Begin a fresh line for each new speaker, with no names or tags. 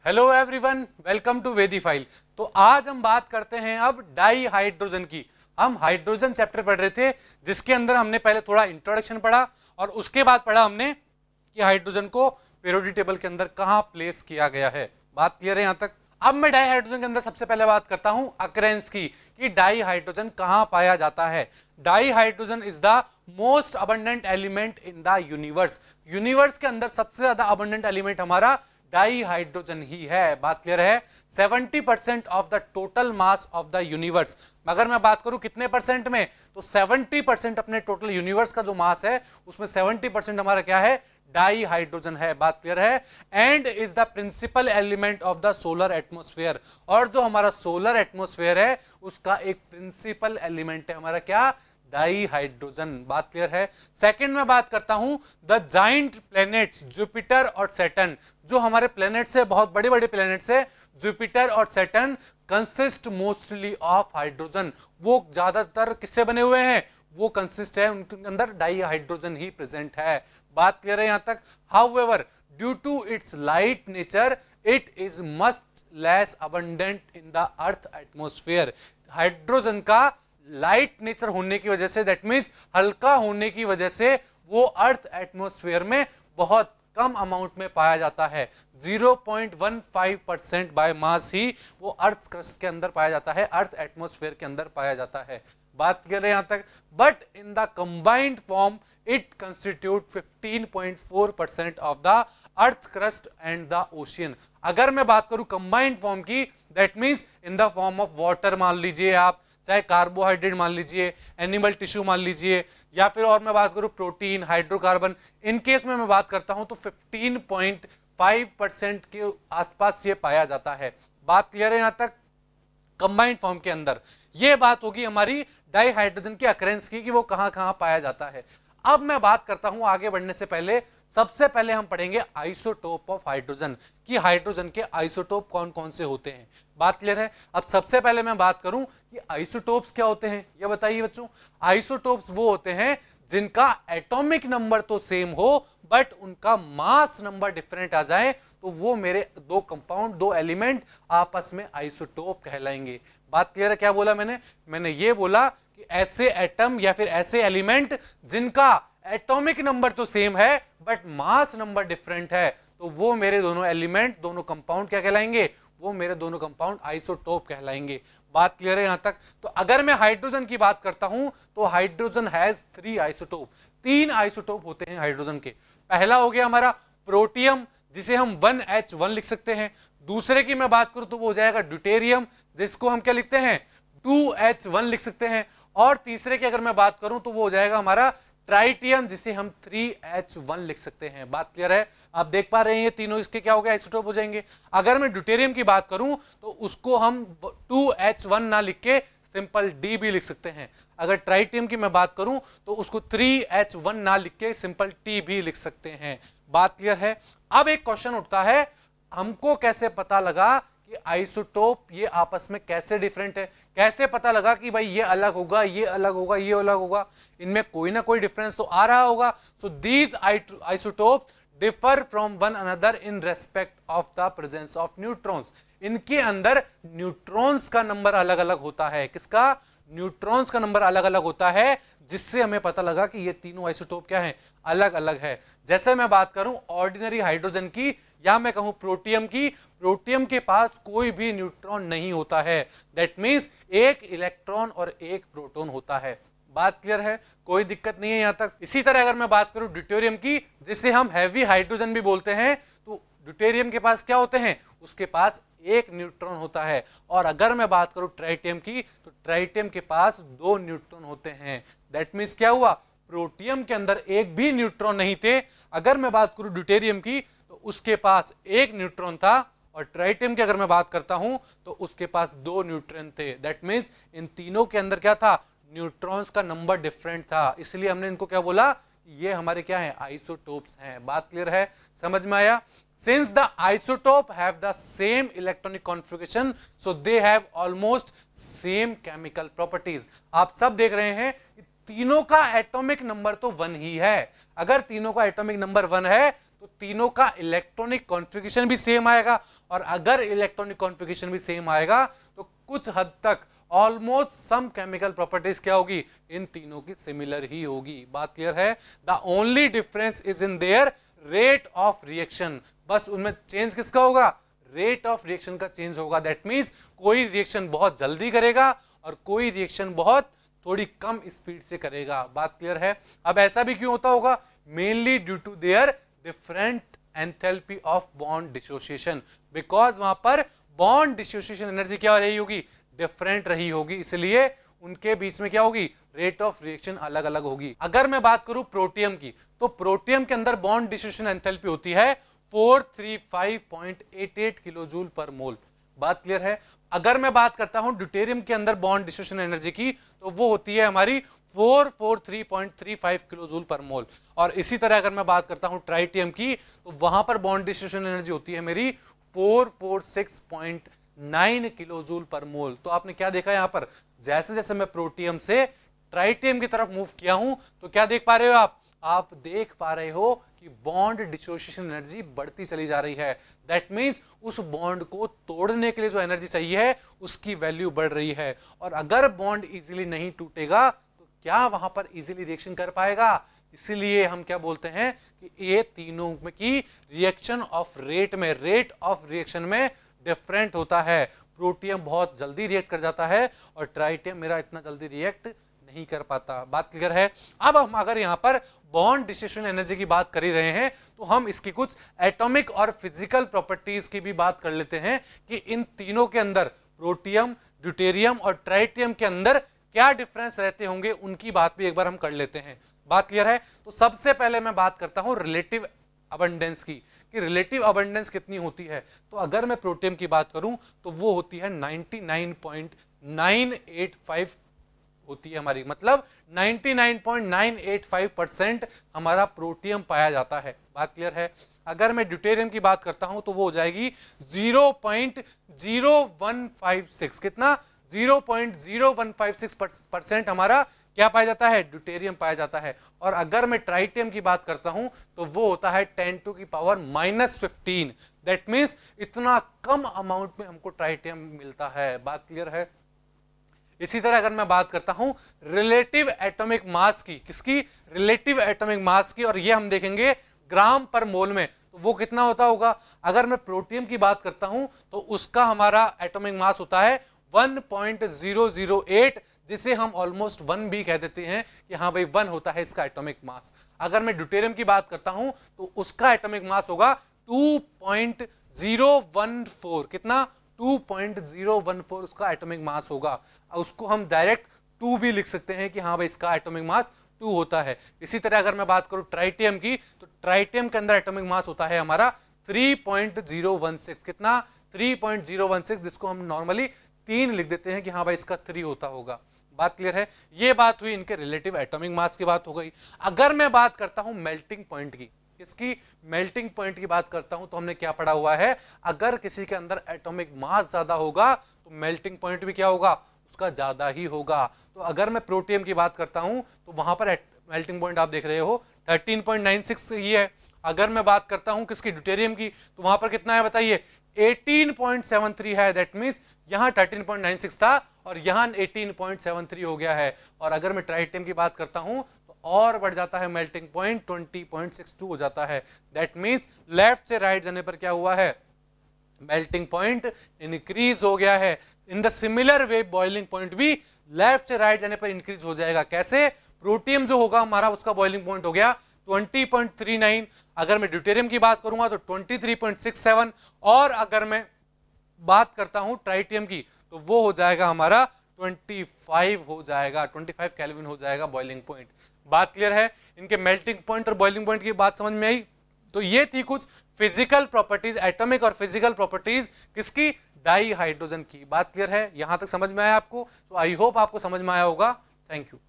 Hello everyone, welcome to वेदी file. तो आज हम बात करते हैं अब डाई हाइड्रोजन की। हम हाइड्रोजन चैप्टर पढ़ रहे थे जिसके अंदर हमने पहले थोड़ा इंट्रोडक्शन पढ़ा और उसके बाद पढ़ा हमने कि हाइड्रोजन को पीरियोडिक टेबल के अंदर कहां प्लेस किया गया है। बात क्लियर है यहां तक? अब मैं डाई हाइड्रोजन के अंदर सबसे पहले बात करता हूं अकरेंस की, कि डाई हाइड्रोजन कहां पाया जाता है। Di hydrogen is the most abundant element in the universe. Universe के अंदर सबसे ज्यादा अबंडेंट एलिमेंट हमारा डाई हाइड्रोजन ही है। बात क्लियर है? 70% of the total mass of the universe. अगर मैं बात करूं कितने परसेंट में, तो 70% अपने टोटल यूनिवर्स का जो मास है उसमें 70% हमारा क्या है? डाई हाइड्रोजन है। बात क्लियर है? And is the principal element of the solar atmosphere. और जो हमारा सोलर एटमॉस्फेयर है उसका एक प्रिंसिपल एलिमेंट है हमारा क्या? Di hydrogen. बात क्लियर है? सेकंड में बात करता हूं द जाइंट प्लैनेट्स जुपिटर और सैटर्न। जो हमारे प्लैनेट्स है, बहुत बड़े बड़े प्लैनेट्स है, जुपिटर और Saturn consist mostly of hydrogen. वो ज्यादातर किससे बने हुए हैं? वो कंसिस्ट है, उनके अंदर डाई हाइड्रोजन ही प्रेजेंट है। बात क्लियर है यहां तक? However due to its light nature it is much less abundant in the earth atmosphere. Hydrogen का लाइट नेचर होने की वजह से, दैट मींस हल्का होने की वजह से, वो अर्थ एटमॉस्फेयर में बहुत कम अमाउंट में पाया जाता है। 0.15% बाय मास ही वो अर्थ क्रस्ट के अंदर पाया जाता है, अर्थ एटमॉस्फेयर के अंदर पाया जाता है। बात कर रहे हैं यहां तक? But in the combined form it constitute 15.4% of the earth crust and the ocean. अगर मैं बात करूं कंबाइंड फॉर्म की, that means in the form of water मान लीजिए आप, चाहे कार्बोहाइड्रेट मान लीजिए, एनिमल टिश्यू मान लीजिए, या फिर और मैं बात करूं प्रोटीन, हाइड्रोकार्बन, इन केस में मैं बात करता हूं तो 15.5% के आसपास ये पाया जाता है। बात क्लियर है यहां तक? कंबाइंड फॉर्म के अंदर ये बात होगी हमारी डाई हाइड्रोजन की अकरेंस की, कि वो कहां कहां पाया जाता है। अब मैं बात करता हूं, आगे बढ़ने से पहले सबसे पहले हम पढ़ेंगे आइसोटोप ऑफ हाइड्रोजन, कि हाइड्रोजन के आइसोटोप कौन कौन से होते हैं। बात क्लियर है? अब सबसे पहले मैं बात करूं कि आइसोटोप्स क्या होते हैं, ये बताइए बच्चों। आइसोटोप्स वो होते हैं जिनका एटॉमिक नंबर तो सेम हो बट उनका मास नंबर डिफरेंट आ जाए, तो वो मेरे दो कंपाउंड, दो एलिमेंट आपस में आइसोटोप कहलाएंगे। बात क्लियर है? क्या बोला मैंने? मैंने ये बोला कि ऐसे एटम या फिर ऐसे एलिमेंट जिनका एटॉमिक नंबर तो सेम है बट मास नंबर डिफरेंट है, तो वो मेरे दोनों एलिमेंट, दोनों कंपाउंड क्या कहलाएंगे? वो मेरे दोनों कंपाउंड आइसोटोप कहलाएंगे। बात क्लियर है यहां तक? तो अगर मैं हाइड्रोजन की बात करता हूं तो हाइड्रोजन हैज 3 आइसोटोप। 3 आइसोटोप होते हैं हाइड्रोजन के। पहला हो गया हमारा प्रोटियम, जिसे हम 1H1 लिख सकते हैं। दूसरे की मैं बात करूं तो वो हो जाएगा ड्यूटेरियम, जिसको हम क्या लिखते हैं? 2H1 लिख सकते हैं। और तीसरे की अगर मैं बात करूं तो वो हो जाएगा हमारा ट्राइटियम, जिसे हम 3H1 लिख सकते हैं। बात क्लियर है? आप देख पा रहे हैं ये तीनों इसके क्या हो गए? आइसोटोप हो जाएंगे। अगर मैं ड्यूटेरियम की बात करूं तो उसको हम 2H1 ना लिख के सिंपल D भी लिख सकते हैं। अगर ट्राइटियम की मैं बात करूं तो उसको 3H1 ना लिख के सिंपल T भी लिख सकते हैं। बात क्लियर है? अब एक क्वेश्चन उठता है, हमको कैसे पता लगा कि आइसोटोप ये आपस में कैसे डिफरेंट है? कैसे पता लगा कि भाई ये अलग होगा, ये अलग होगा, ये अलग होगा? इनमें कोई ना कोई डिफरेंस तो आ रहा होगा। So these isotope differ from one another in respect of the presence of neutrons. इनके अंदर न्यूट्रॉन्स का नंबर अलग अलग होता है। किसका? न्यूट्रॉन्स का नंबर अलग अलग होता है, जिससे हमें पता लगा कि ये तीनों आइसोटोप क्या है? अलग अलग है। जैसे मैं बात करूं ऑर्डिनरी हाइड्रोजन की, या मैं कहूं प्रोटियम की, प्रोटियम के पास कोई भी न्यूट्रॉन नहीं होता है। दैट मींस एक इलेक्ट्रॉन और एक प्रोटॉन होता है। बात क्लियर है? कोई दिक्कत नहीं है यहां तक? इसी तरह अगर मैं बात करूं ड्यूटेरियम की, जिसे हम हैवी हाइड्रोजन भी बोलते हैं, तो ड्यूटेरियम के पास क्या होते हैं? उसके पास एक न्यूट्रॉन होता है। और अगर मैं बात करूं ट्राइटियम की, तो ट्राइटियम के पास 2 न्यूट्रॉन होते हैं। दैट मींस क्या हुआ? प्रोटियम के अंदर एक भी न्यूट्रॉन नहीं थे। अगर मैं बात करूं ड्यूटेरियम की तो उसके पास एक न्यूट्रॉन था, और ट्राइटियम की अगर मैं बात करता हूं तो उसके पास 2 न्यूट्रॉन थे। दैट मींस इन तीनों के अंदर क्या था? न्यूट्रॉन्स का नंबर डिफरेंट था। इसलिए हमने इनको क्या बोला? ये हमारे क्या है? आइसोटोप्स हैं। बात क्लियर है? समझ में आया? Since the isotope have the same electronic configuration, so they have almost same chemical properties. आप सब देख रहे हैं तीनों का एटॉमिक नंबर तो 1 ही है। अगर तीनों का एटॉमिक नंबर 1 है तो तीनों का इलेक्ट्रॉनिक कॉन्फ़िगरेशन भी सेम आएगा, और अगर इलेक्ट्रॉनिक कॉन्फ़िगरेशन भी सेम आएगा तो कुछ हद तक ऑलमोस्ट सम केमिकल प्रॉपर्टीज क्या होगी, इन तीनों की सिमिलर ही होगी। बात क्लियर है? The only difference is in their rate of reaction, बस उनमें चेंज किसका होगा, रेट ऑफ रिएक्शन का चेंज होगा। दैट मींस कोई रिएक्शन बहुत जल्दी करेगा और कोई रिएक्शन बहुत थोड़ी कम स्पीड से करेगा। बात क्लियर है? अब ऐसा भी क्यों होता होगा, mainly due to their different enthalpy of bond dissociation, because वहां पर बॉन्ड डिसोसिएशन एनर्जी क्या रही होगी, डिफरेंट रही होगी, इसलिए उनके बीच में क्या होगी, रेट ऑफ रिएक्शन अलग अलग होगी। अगर मैं बात करूं प्रोटियम की, तो प्रोटियम के अंदर बॉन्ड डिसोसिएशन एंथैल्पी होती है 435.88 किलो जूल पर मोल। बात क्लियर है? अगर मैं बात करता हूं ड्यूटेरियम के अंदर बॉन्ड डिसोसिएशन एनर्जी की, तो वो होती है हमारी 443.35 किलो जूल पर मोल। और इसी तरह अगर मैं बात करता हूं ट्राइटियम की, तो वहां पर बॉन्ड डिसोसिएशन एनर्जी होती है मेरी 446.9 किलो जूल पर मोल। तो आपने क्या देखा यहां पर, जैसे जैसे मैं प्रोटियम से ट्राइटियम की तरफ मूव किया हूं, तो क्या देख पा रहे हो आप देख पा रहे हो कि बॉन्ड डिसोसिएशन एनर्जी बढ़ती चली जा रही है। दैट मींस उस बॉन्ड को तोड़ने के लिए जो एनर्जी चाहिए है उसकी वैल्यू बढ़ रही है, और अगर बॉन्ड इजीली नहीं टूटेगा तो क्या वहां पर इजीली रिएक्शन कर पाएगा। इसीलिए हम क्या बोलते हैं कि ये तीनों में की रिएक्शन ऑफ रेट में, रेट ऑफ रिएक्शन में डिफरेंट होता है। प्रोटियम बहुत जल्दी रिएक्ट कर जाता है और ट्राइटियम मेरा इतना जल्दी रिएक्ट नहीं कर पाता। बात क्लियर है? अब हम अगर यहां पर बॉन्ड डिसोसिएशन एनर्जी की बात कर ही रहे हैं, तो हम इसकी कुछ एटॉमिक और फिजिकल प्रॉपर्टीज की भी बात कर लेते हैं कि इन तीनों के अंदर, प्रोटियम, ड्यूटेरियम और ट्राइटियम के अंदर क्या डिफरेंस रहते होंगे, उनकी बात भी एक बार हम कर लेते हैं। बात क्लियर है? तो सबसे पहले मैं बात करता हूं रिलेटिव अबंडेंस की, कि रिलेटिव अबंडेंस कितनी होती है। तो अगर मैं प्रोटियम की बात करूं तो वो होती है 99.985 होती है हमारी, मतलब 99.985% हमारा प्रोटियम पाया जाता है। बात क्लियर है? अगर मैं ड्यूटेरियम की बात करता हूं तो वो हो जाएगी 0.0156, कितना, 0.0156% हमारा क्या पाया जाता है, ड्यूटेरियम पाया जाता है। और अगर मैं ट्राइटियम की बात करता हूं तो वो होता है 10⁻⁻15। दैट मींस इतना कम अमाउंट में हमको ट्राइटियम मिलता है। बात क्लियर है? इसी तरह अगर मैं बात करता हूं रिलेटिव एटॉमिक मास की, किसकी, रिलेटिव एटॉमिक मास की, और ये हम देखेंगे ग्राम पर मोल में, तो वो कितना होता होगा। अगर मैं प्रोटियम की बात करता हूं तो उसका हमारा एटॉमिक मास होता है 1.008, जिसे हम ऑलमोस्ट 1 भी कह देते हैं कि हाँ भाई 1 होता है इसका एटॉमिक मास। अगर मैं ड्यूटेरियम की बात करता हूं तो उसका एटॉमिक मास होगा 2.014, कितना, 2.014 उसका एटॉमिक मास होगा। उसको हम डायरेक्ट 2 भी लिख सकते हैं कि हाँ भाई इसका एटॉमिक मास 2 होता है। इसी तरह अगर मैं बात करूं ट्राइटियम की, तो ट्राइटियम के अंदर एटॉमिक मास होता है हमारा 3.016, कितना, 3.016, जिसको हम नॉर्मली 3 लिख देते हैं कि हाँ भाई इसका 3 होता होगा। बात क्लियर है? ये बात हुई इनके रिलेटिव एटॉमिक मास की बात हो गई। अगर मैं बात करता हूं मेल्टिंग पॉइंट की, इसकी मेल्टिंग पॉइंट की बात करता हूं, तो हमने क्या पढ़ा हुआ है, अगर किसी के अंदर एटॉमिक मास ज्यादा होगा तो मेल्टिंग पॉइंट भी क्या होगा, उसका ज्यादा ही होगा। तो अगर मैं प्रोटियम की बात करता हूं तो वहां पर मेल्टिंग पॉइंट आप देख रहे हो 13.96 ही है। अगर मैं बात करता हूं किसकी, ड्यूटेरियम की, तो वहां पर कितना है बताइए, 18.73 है। दैट मींस यहां 13.96 था और यहां 18.73 हो गया है। और अगर मैं ट्राइटियम की बात करता हूं तो और बढ़ जाता है मेल्टिंग पॉइंट, 20.62 हो जाता है। दैट मींस लेफ्ट से राइट जाने पर क्या हुआ है, मेल्टिंग पॉइंट इंक्रीज हो गया है। In the similar way boiling point भी लेफ्ट से राइट जाने पर इंक्रीज हो जाएगा। कैसे, प्रोटियम जो होगा हमारा उसका बॉइलिंग पॉइंट हो गया 20.39, अगर मैं ड्यूटेरियम की बात करूंगा तो 23.67, और अगर मैं बात करता हूं ट्राइटियम की तो वो हो जाएगा हमारा 25 हो जाएगा, 25 केल्विन हो जाएगा बॉइलिंग पॉइंट। बात क्लियर है? इनके मेल्टिंग पॉइंट और बॉइलिंग पॉइंट की बात समझ में आई? तो ये थी कुछ फिजिकल प्रॉपर्टीज, एटॉमिक और फिजिकल प्रॉपर्टीज किसकी, डाई हाइड्रोजन की। बात क्लियर है? यहां तक समझ में आया आपको? तो आई होप आपको समझ में आया होगा। Thank you.